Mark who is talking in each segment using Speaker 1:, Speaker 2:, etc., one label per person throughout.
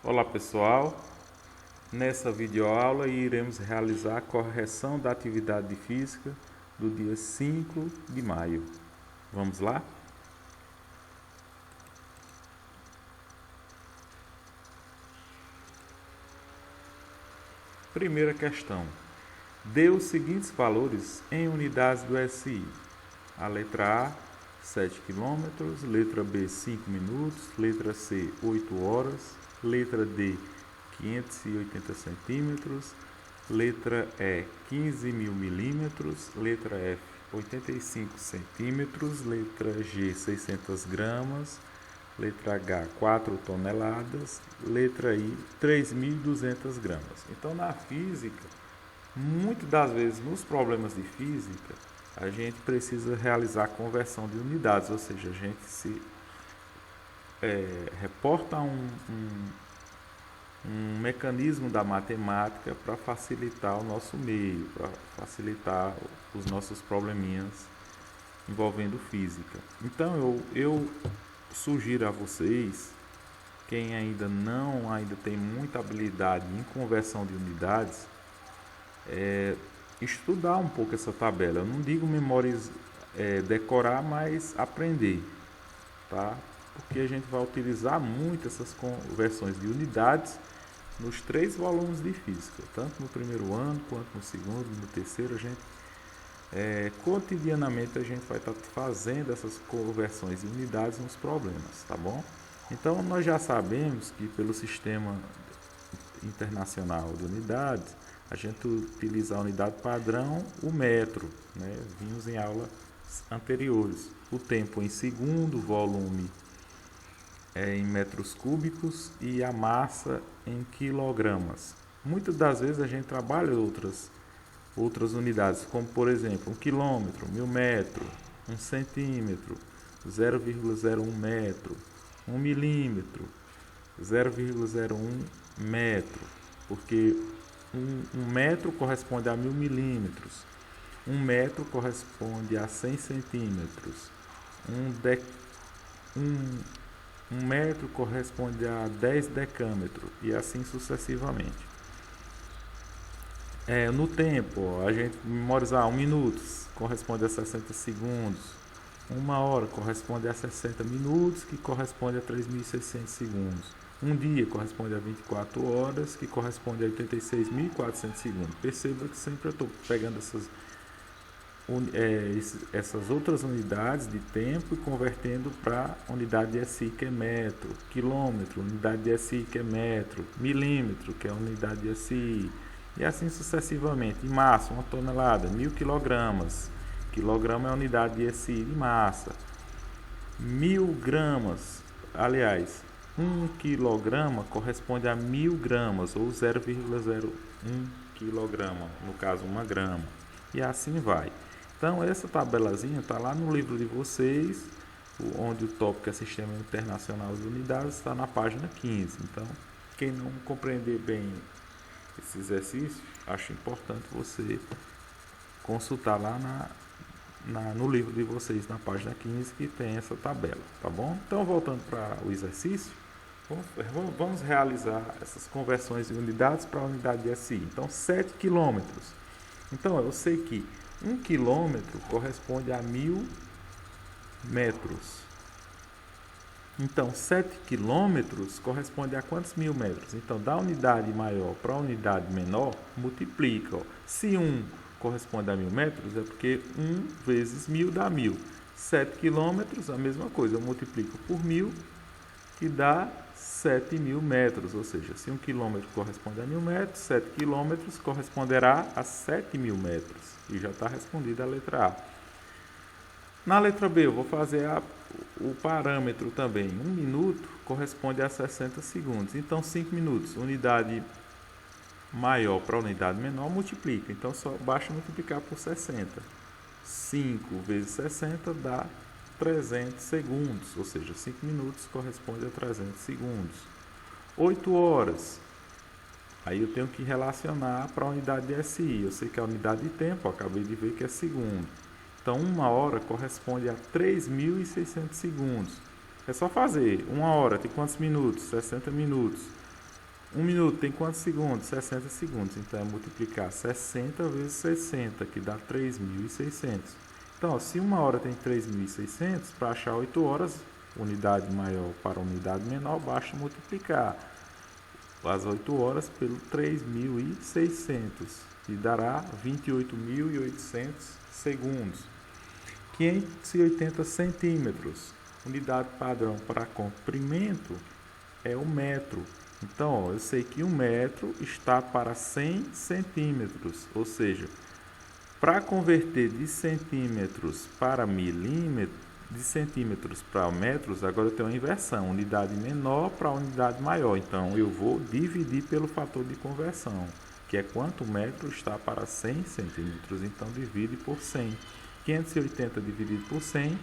Speaker 1: Olá pessoal, nessa videoaula iremos realizar a correção da atividade de física do dia 5 de maio. Vamos lá? Primeira questão. Dê os seguintes valores em unidades do SI. A letra A, 7 km, letra B, 5 minutos, letra C, 8 horas, letra D, 580 centímetros, letra E, 15.000 milímetros, letra F, 85 centímetros, letra G, 600 gramas, letra H, 4 toneladas, letra I, 3.200 gramas. Então, na física, muitas das vezes nos problemas de física, a gente precisa realizar a conversão de unidades, ou seja, a gente se reporta um mecanismo da matemática para facilitar o nosso meio, para facilitar os nossos probleminhas envolvendo física. Então eu sugiro a vocês, quem ainda tem muita habilidade em conversão de unidades, estudar um pouco essa tabela. Eu não digo decorar, mas aprender, tá? Porque a gente vai utilizar muito essas conversões de unidades nos 3 volumes de física, tanto no primeiro ano quanto no segundo, no terceiro. Cotidianamente a gente vai estar fazendo essas conversões de unidades nos problemas, tá bom? Então nós já sabemos que pelo sistema internacional de unidades, a gente utiliza a unidade padrão, o metro, né? Vimos em aulas anteriores. O tempo em segundo, o volume em metros cúbicos e a massa em quilogramas. Muitas das vezes a gente trabalha outras unidades, como por exemplo 1 quilômetro, 1000 metros, 1 centímetro, 0,01 metro, 1 milímetro, 0,01 metro, porque um metro corresponde a 1000 milímetros, 1 metro corresponde a 100 centímetros, um metro corresponde a 10 decâmetros e assim sucessivamente. No tempo, a gente memorizar 1 minuto corresponde a 60 segundos, 1 hora corresponde a 60 minutos, que corresponde a 3.600 segundos. Um dia corresponde a 24 horas, que corresponde a 86.400 segundos. Perceba que sempre eu estou pegando essas outras unidades de tempo e convertendo para unidade de SI, que é metro, quilômetro, unidade de SI, que é metro, milímetro, que é unidade de SI, e assim sucessivamente. Em massa, 1 tonelada, 1000 quilogramas. Quilograma é a unidade de SI de massa. 1000 gramas, aliás, 1 quilograma corresponde a 1000 gramas, ou 0,01 quilograma, no caso 1 grama. E assim vai. Então essa tabelazinha está lá no livro de vocês, onde o tópico é Sistema Internacional de Unidades, está na página 15. Então, quem não compreender bem esse exercício, acho importante você consultar lá no livro de vocês, na página 15, que tem essa tabela, tá bom? Então, voltando para o exercício, vamos realizar essas conversões de unidades para a unidade de SI. Então, 7 quilômetros. Então, eu sei que 1 quilômetro corresponde a 1000 metros. Então, 7 quilômetros corresponde a quantos 1000 metros? Então, da unidade maior para a unidade menor, multiplica. Se 1 corresponde a 1000 metros, é porque 1 vezes 1000 dá 1000. 7 quilômetros, a mesma coisa, eu multiplico por 1000, que dá 7.000 metros. Ou seja, se 1 quilômetro corresponde a 1000 metros, 7 quilômetros corresponderá a 7.000 metros. E já está respondida a letra A. Na letra B, eu vou fazer o parâmetro também. 1 minuto corresponde a 60 segundos. Então, 5 minutos, unidade maior para unidade menor, multiplica. Então, só basta multiplicar por 60. 5 vezes 60 dá 300 segundos. Ou seja, 5 minutos corresponde a 300 segundos. 8 horas. Aí eu tenho que relacionar para a unidade de SI. Eu sei que a unidade de tempo, eu acabei de ver que é segundo. Então, 1 hora corresponde a 3.600 segundos. É só fazer. 1 hora tem quantos minutos? 60 minutos. 1 minuto tem quantos segundos? 60 segundos. Então, é multiplicar 60 vezes 60, que dá 3.600. Então, ó, se 1 hora tem 3.600, para achar 8 horas, unidade maior para unidade menor, basta multiplicar as 8 horas pelo 3.600, e dará 28.800 segundos. 580 centímetros. Unidade padrão para comprimento é o metro. Então, ó, eu sei que 1 metro está para 100 centímetros, ou seja, para converter de centímetros para milímetros, de centímetros para metros, agora eu tenho uma inversão, unidade menor para unidade maior. Então, eu vou dividir pelo fator de conversão, que é quanto metro está para 100 centímetros. Então, divide por 100. 580 dividido por 100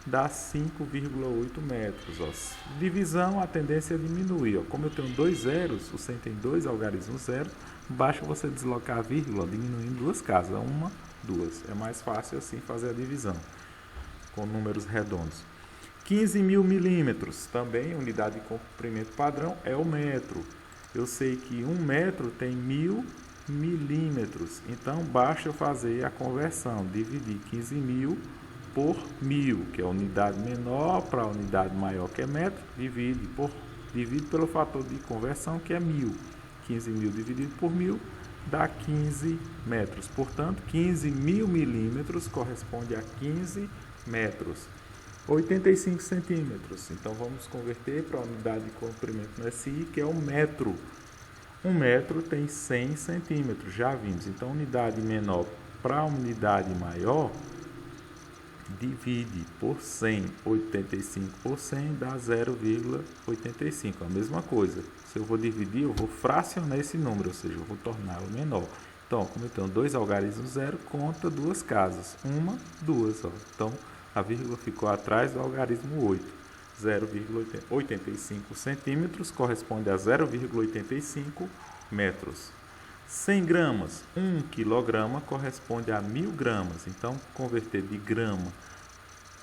Speaker 1: dá 5,8 metros. Ó. Divisão, a tendência é diminuir. Ó. Como eu tenho 2 zeros, o 100 tem 2 algarismos zero, basta você deslocar a vírgula, diminuindo 2 casas, 1, 2. É mais fácil assim fazer a divisão, com números redondos. 15.000 milímetros, também unidade de comprimento padrão, é o metro. Eu sei que 1 metro tem 1.000 milímetros, então basta eu fazer a conversão, dividir 15.000 por 1.000, que é a unidade menor para a unidade maior, que é metro, divide pelo fator de conversão, que é 1.000. 15.000 dividido por 1.000 dá 15 metros. Portanto, 15.000 milímetros corresponde a 15 metros. 85 centímetros. Então, vamos converter para a unidade de comprimento no SI, que é o metro. 1 metro tem 100 centímetros, já vimos. Então, unidade menor para a unidade maior, divide por 100, 85 por 100 dá 0,85, a mesma coisa. Se eu vou dividir, eu vou fracionar esse número, ou seja, eu vou torná-lo menor. Então, como eu tenho 2 algarismos zero, conta 2 casas, 1, 2. Ó. Então, a vírgula ficou atrás do algarismo 8. 0,85 centímetros corresponde a 0,85 metros. 100 gramas, 1 quilograma corresponde a 1.000 gramas. Então, converter de grama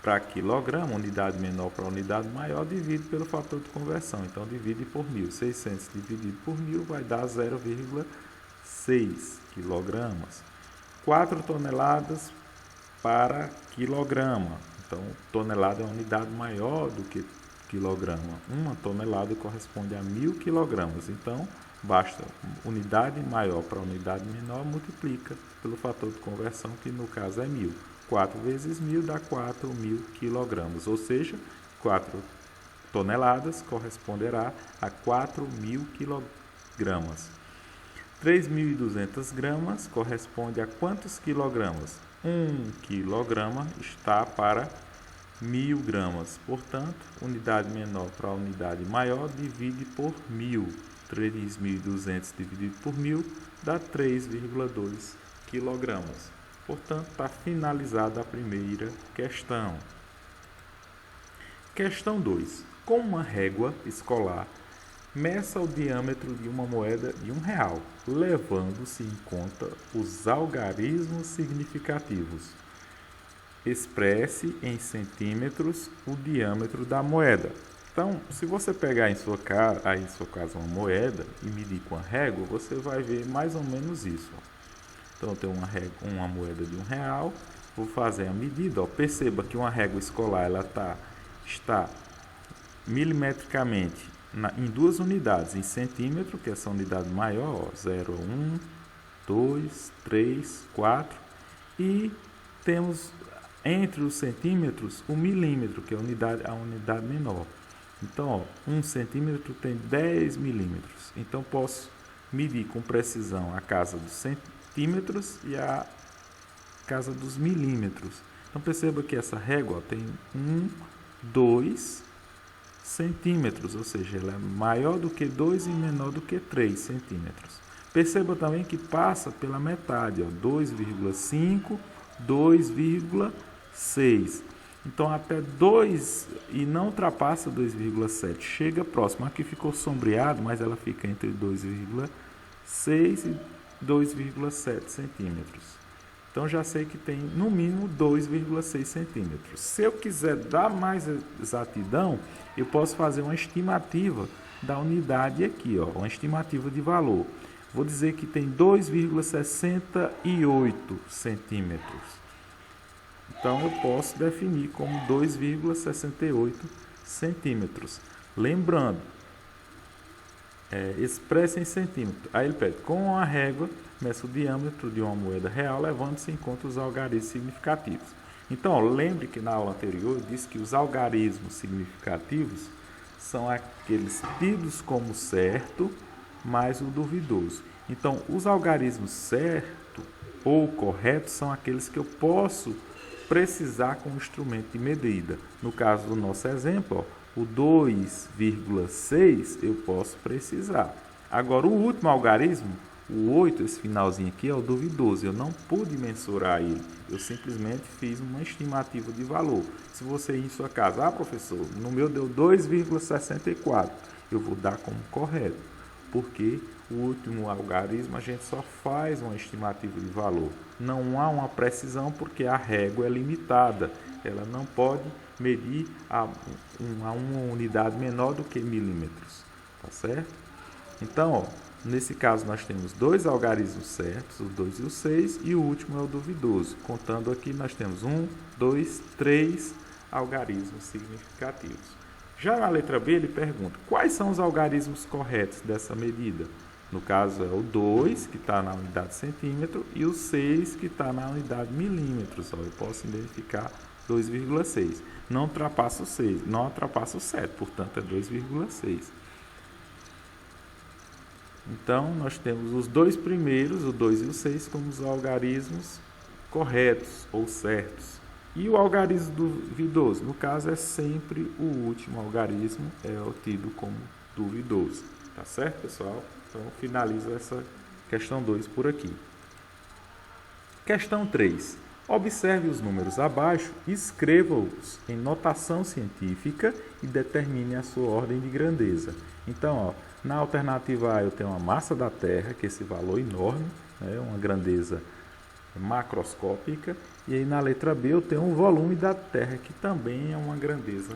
Speaker 1: para quilograma, unidade menor para unidade maior, divide pelo fator de conversão. Então, divide por 1.000. 600 dividido por 1.000 vai dar 0,6 quilogramas. 4 toneladas para quilograma. Então, tonelada é uma unidade maior do que quilograma. 1 tonelada corresponde a 1.000 quilogramas. Então, basta unidade maior para unidade menor, multiplica pelo fator de conversão, que no caso é 1.000. 4 vezes 1.000 dá 4.000 quilogramas, ou seja, 4 toneladas corresponderá a 4.000 quilogramas. 3.200 gramas corresponde a quantos quilogramas? 1 quilograma está para 1.000 gramas. Portanto, unidade menor para unidade maior, divide por 1.000. 3.200 dividido por 1.000 dá 3,2 quilogramas. Portanto, está finalizada a primeira questão. Questão 2. Com uma régua escolar, meça o diâmetro de uma moeda de R$1, levando-se em conta os algarismos significativos. Expresse em centímetros o diâmetro da moeda. Então, se você pegar em sua casa uma moeda e medir com a régua, você vai ver mais ou menos isso. Então, eu tenho uma moeda de R$1, vou fazer a medida. Perceba que uma régua escolar ela está milimetricamente em 2 unidades, em centímetro, que é essa unidade maior, 0, 1, 2, 3, 4, e temos entre os centímetros o milímetro, que é a unidade menor. Então, 1 centímetro tem 10 milímetros. Então, posso medir com precisão a casa dos centímetros e a casa dos milímetros. Então, perceba que essa régua tem 2 centímetros, ou seja, ela é maior do que 2 e menor do que 3 centímetros. Perceba também que passa pela metade, 2,5, 2,6. Então, até 2 e não ultrapassa 2,7. Chega próximo. Aqui ficou sombreado, mas ela fica entre 2,6 e 2,7 centímetros. Então, já sei que tem no mínimo 2,6 centímetros. Se eu quiser dar mais exatidão, eu posso fazer uma estimativa da unidade aqui, ó, uma estimativa de valor. Vou dizer que tem 2,68 centímetros. Então, eu posso definir como 2,68 centímetros. Lembrando, expressa em centímetro. Aí ele pede, com a régua, meça o diâmetro de uma moeda real, levando-se em conta os algarismos significativos. Então, ó, lembre que na aula anterior eu disse que os algarismos significativos são aqueles tidos como certo, mais o duvidoso. Então, os algarismos certo ou correto são aqueles que eu posso precisar com o instrumento de medida. No caso do nosso exemplo, ó, o 2,6 eu posso precisar. Agora, o último algarismo, o 8, esse finalzinho aqui, é o duvidoso. Eu não pude mensurar ele. Eu simplesmente fiz uma estimativa de valor. Se você ir em sua casa, professor, no meu deu 2,64, eu vou dar como correto, porque o último algarismo a gente só faz uma estimativa de valor. Não há uma precisão porque a régua é limitada. Ela não pode medir a uma unidade menor do que milímetros. Tá certo? Então, ó, nesse caso nós temos dois algarismos certos, o 2 e o 6, e o último é o duvidoso. Contando aqui nós temos 1, 2, 3 algarismos significativos. Já na letra B, ele pergunta, quais são os algarismos corretos dessa medida? No caso, é o 2, que está na unidade centímetro, e o 6, que está na unidade milímetros. Ó, eu posso identificar 2,6. Não ultrapassa o 6, não ultrapassa o 7, portanto, é 2,6. Então, nós temos os dois primeiros, o 2 e o 6, como os algarismos corretos ou certos. E o algarismo duvidoso, no caso, é sempre o último algarismo, é tido como duvidoso. Tá certo, pessoal? Então, finalizo essa questão 2 por aqui. Questão 3. Observe os números abaixo, escreva-os em notação científica e determine a sua ordem de grandeza. Então, ó, na alternativa A eu tenho a massa da Terra, que é esse valor enorme, né, uma grandeza macroscópica, e aí na letra B eu tenho o volume da Terra, que também é uma grandeza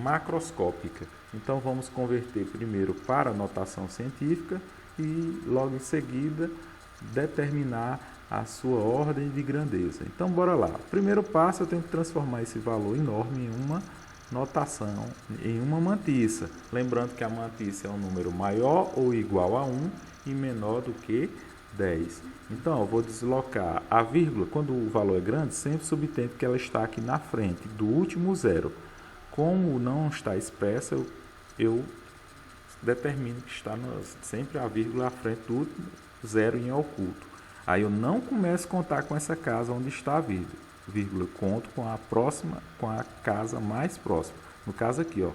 Speaker 1: macroscópica. Então vamos converter primeiro para a notação científica e logo em seguida determinar a sua ordem de grandeza. Então bora lá. Primeiro passo, eu tenho que transformar esse valor enorme em uma notação, em uma mantissa. Lembrando que a mantissa é um número maior ou igual a 1 e menor do que 10. Então, eu vou deslocar a vírgula, quando o valor é grande, sempre subtendo que ela está aqui na frente do último zero. Como não está expressa, eu determino que está sempre a vírgula à frente do último zero em oculto. Aí eu não começo a contar com essa casa onde está a vírgula. Conto com a próxima, com a casa mais próxima. No caso aqui, ó.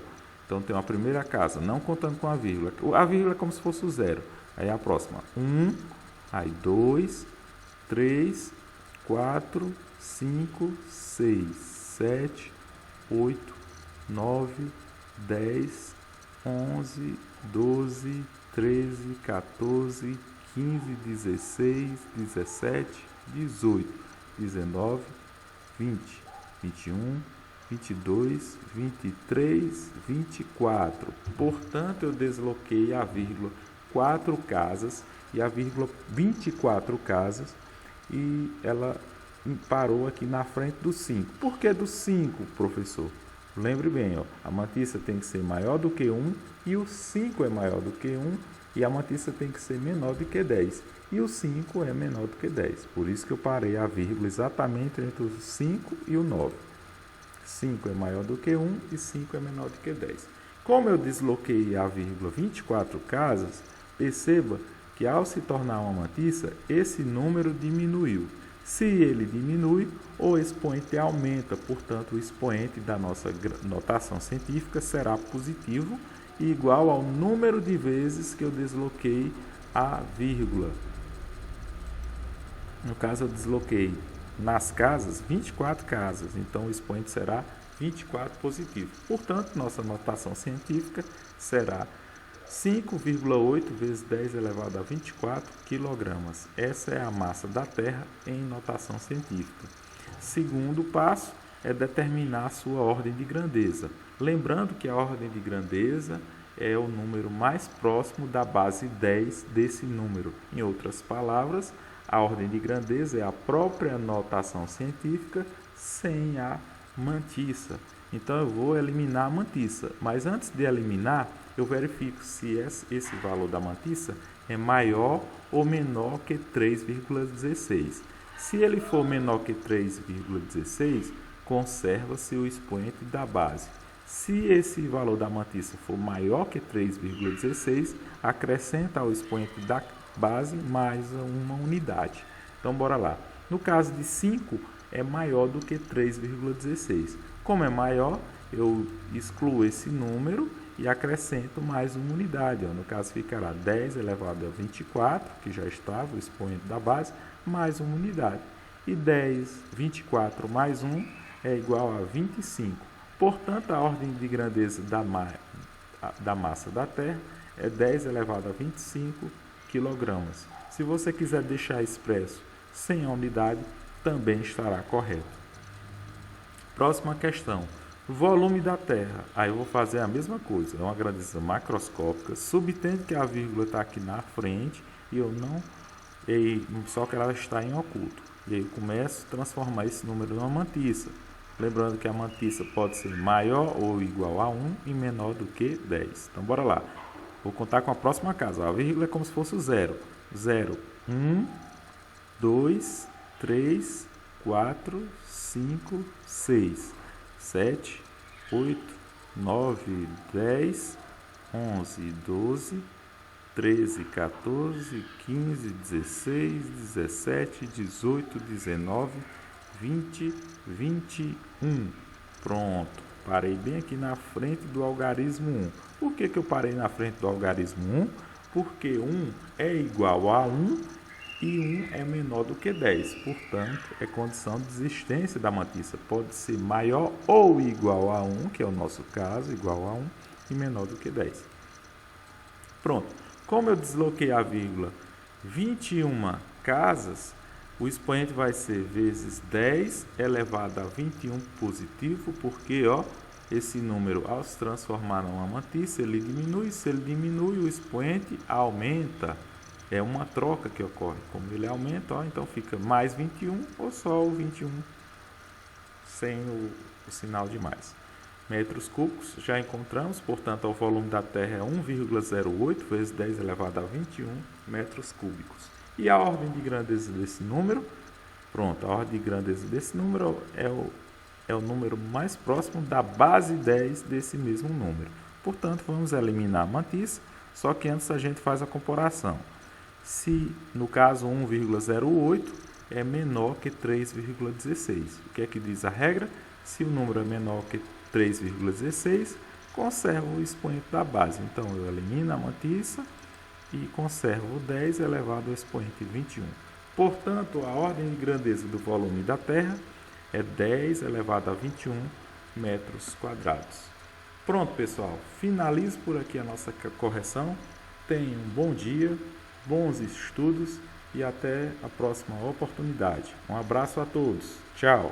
Speaker 1: Então tem uma primeira casa, não contando com a vírgula. A vírgula é como se fosse o zero. Aí a próxima, 1, aí 2, 3, 4, 5, 6, 7, 8, 9, 10, 11, 12, 13, 14, 15, 16, 17, 18, 19, 20, 21, 22, 23, 24. Portanto, eu desloquei a vírgula 4 casas e a vírgula 24 casas e ela parou aqui na frente do 5. Por que do 5, professor? Lembre bem, ó, a mantissa tem que ser maior do que 1 e o 5 é maior do que 1 e a mantissa tem que ser menor do que 10 e o 5 é menor do que 10. Por isso que eu parei a vírgula exatamente entre o 5 e o 9. 5 é maior do que 1 e 5 é menor do que 10. Como eu desloquei a vírgula 24 casas, perceba que ao se tornar uma mantissa, esse número diminuiu. Se ele diminui, o expoente aumenta, portanto, o expoente da nossa notação científica será positivo e igual ao número de vezes que eu desloquei a vírgula. No caso, eu desloquei nas casas 24 casas, então o expoente será 24 positivo. Portanto, nossa notação científica será 5,8 vezes 10 elevado a 24 quilogramas. Essa é a massa da Terra em notação científica. Segundo passo é determinar a sua ordem de grandeza. Lembrando que a ordem de grandeza é o número mais próximo da base 10 desse número. Em outras palavras, a ordem de grandeza é a própria notação científica sem a mantissa. Então eu vou eliminar a mantissa, mas antes de eliminar, eu verifico se esse valor da mantissa é maior ou menor que 3,16. Se ele for menor que 3,16, conserva-se o expoente da base. Se esse valor da mantissa for maior que 3,16, acrescenta ao expoente da base mais uma unidade. Então, bora lá. No caso de 5, é maior do que 3,16. Como é maior, eu excluo esse número e acrescento mais uma unidade. No caso, ficará 10 elevado a 24, que já estava o expoente da base, mais uma unidade. E 24 mais 1 é igual a 25. Portanto, a ordem de grandeza da massa da Terra é 10 elevado a 25 kg. Se você quiser deixar expresso sem a unidade, também estará correto. Próxima questão. Volume da Terra. Aí eu vou fazer a mesma coisa. É uma grandeza macroscópica. Subtende que a vírgula está aqui na frente e eu não... só que ela está em oculto. E aí eu começo a transformar esse número numa mantissa. Lembrando que a mantissa pode ser maior ou igual a 1 e menor do que 10. Então, bora lá. Vou contar com a próxima casa. A vírgula é como se fosse o 0. 0, 1, 2, 3, 4, 5, 6, 7, 8, 9, 10, 11, 12, 13, 14, 15, 16, 17, 18, 19, 20, 21. Pronto. Parei bem aqui na frente do algarismo 1. Por que eu parei na frente do algarismo 1? Porque 1 é igual a 1 e 1 é menor do que 10. Portanto, é condição de existência da mantissa. Pode ser maior ou igual a 1, que é o nosso caso, igual a 1 e menor do que 10. Pronto. Como eu desloquei a vírgula 21 casas, o expoente vai ser vezes 10 elevado a 21 positivo, porque esse número, ao se transformar numa mantissa, ele diminui. Se ele diminui, o expoente aumenta. É uma troca que ocorre. Como ele aumenta, então fica mais 21 ou só o 21 sem o sinal de mais. Metros cúbicos já encontramos, portanto, o volume da Terra é 1,08 vezes 10 elevado a 21 metros cúbicos. E a ordem de grandeza desse número? Pronto, a ordem de grandeza desse número é o número mais próximo da base 10 desse mesmo número. Portanto, vamos eliminar a mantissa, só que antes a gente faz a comparação. Se, no caso, 1,08 é menor que 3,16. O que é que diz a regra? Se o número é menor que 3,16, conserva o expoente da base. Então, eu elimino a mantissa e conservo o 10 elevado ao expoente 21. Portanto, a ordem de grandeza do volume da Terra é 10 elevado a 21 metros quadrados. Pronto, pessoal. Finalizo por aqui a nossa correção. Tenham um bom dia, bons estudos e até a próxima oportunidade. Um abraço a todos. Tchau.